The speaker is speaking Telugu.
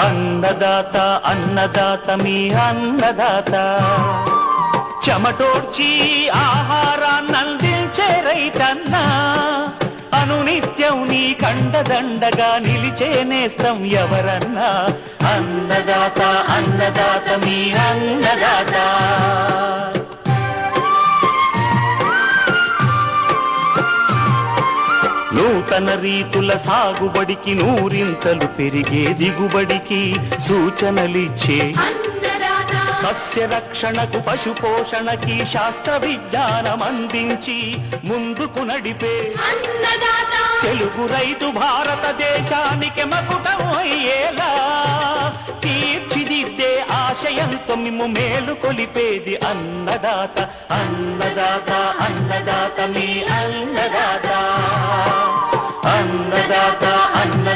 అన్నదాత అన్నదాత మీ అన్నదాత చెమటోడ్చి ఆహారాన్నందించే రైతన్నా అనునిత్యం నీ కండదండగా నిలిచే నేస్తం ఎవరన్నా అన్నదాత అన్నదాత మీ అన్నదాత నూతన రీతుల సాగుబడికి నూరింతలు పెరిగే దిగుబడికి సూచనలిచ్చే సస్య రక్షణకు పశు పోషణకి శాస్త్ర విజ్ఞానం అందించి ముందుకు నడిపే తెలుగు రైతు భారతదేశానికి మకుటం అయ్యేలా తీర్చిదిద్దే ఆశయంతో మిమ్ము మేలు కొలిపేది అన్నదాత అన్నదాత అన్నదాత మీ అన్నదాత